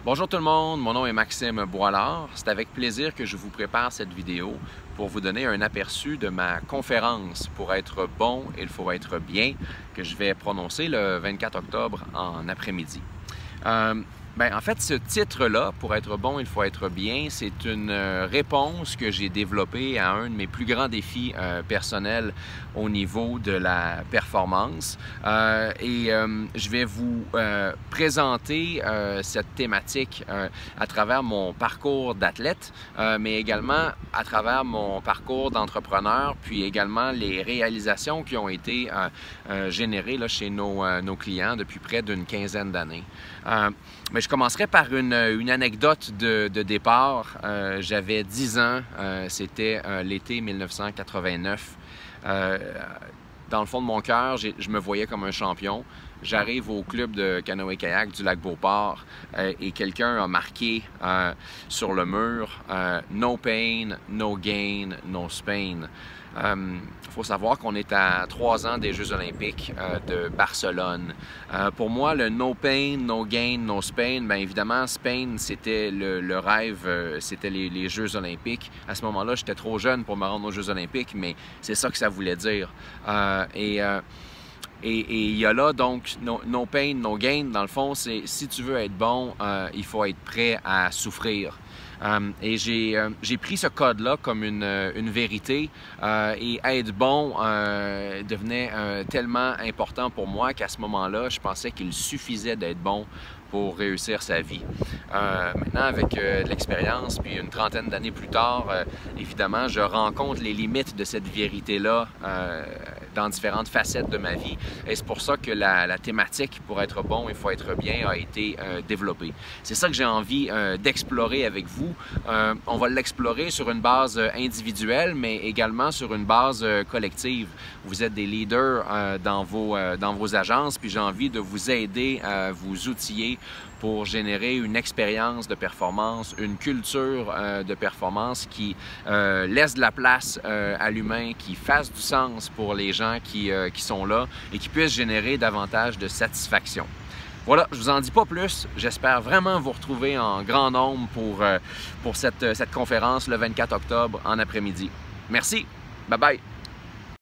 Bonjour tout le monde, mon nom est Maxime Boilard. C'est avec plaisir que je vous prépare cette vidéo pour vous donner un aperçu de ma conférence « Pour être bon, il faut être bien » que je vais prononcer le 24 octobre en après-midi. En fait, ce titre-là, « Pour être bon, il faut être bien », c'est une réponse que j'ai développée à un de mes plus grands défis personnels au niveau de la performance. Je vais vous présenter cette thématique à travers mon parcours d'athlète, mais également à travers mon parcours d'entrepreneur, puis également les réalisations qui ont été générées là, chez nos clients depuis près d'une quinzaine d'années. Mais je commencerai par une anecdote de départ. J'avais 10 ans, c'était l'été 1989. Dans le fond de mon cœur, je me voyais comme un champion. J'arrive au club de canoë-kayak du lac Beauport et quelqu'un a marqué sur le mur « No pain, no gain, no Spain ». Il faut savoir qu'on est à 3 ans des Jeux olympiques de Barcelone. Pour moi, le no pain, no gain, no Spain, bien évidemment, Spain, c'était le rêve, c'était les Jeux olympiques. À ce moment-là, j'étais trop jeune pour me rendre aux Jeux olympiques, mais c'est ça que ça voulait dire. Et il y a là donc no pain, no gain. Dans le fond, c'est si tu veux être bon, il faut être prêt à souffrir. Et j'ai pris ce code-là comme une vérité et être bon devenait tellement important pour moi qu'à ce moment-là, je pensais qu'il suffisait d'être bon pour réussir sa vie. Maintenant, avec de l'expérience, puis une trentaine d'années plus tard, évidemment, je rencontre les limites de cette vérité-là dans différentes facettes de ma vie. Et c'est pour ça que la thématique « Pour être bon, il faut être bien » a été développée. C'est ça que j'ai envie d'explorer avec vous. On va l'explorer sur une base individuelle, mais également sur une base collective. Vous êtes des leaders dans vos agences, puis j'ai envie de vous aider à vous outiller pour générer une expérience de performance, une culture de performance qui laisse de la place à l'humain, qui fasse du sens pour les gens qui sont là et qui puisse générer davantage de satisfaction. Voilà, je vous en dis pas plus. J'espère vraiment vous retrouver en grand nombre pour cette conférence le 24 octobre en après-midi. Merci, bye bye!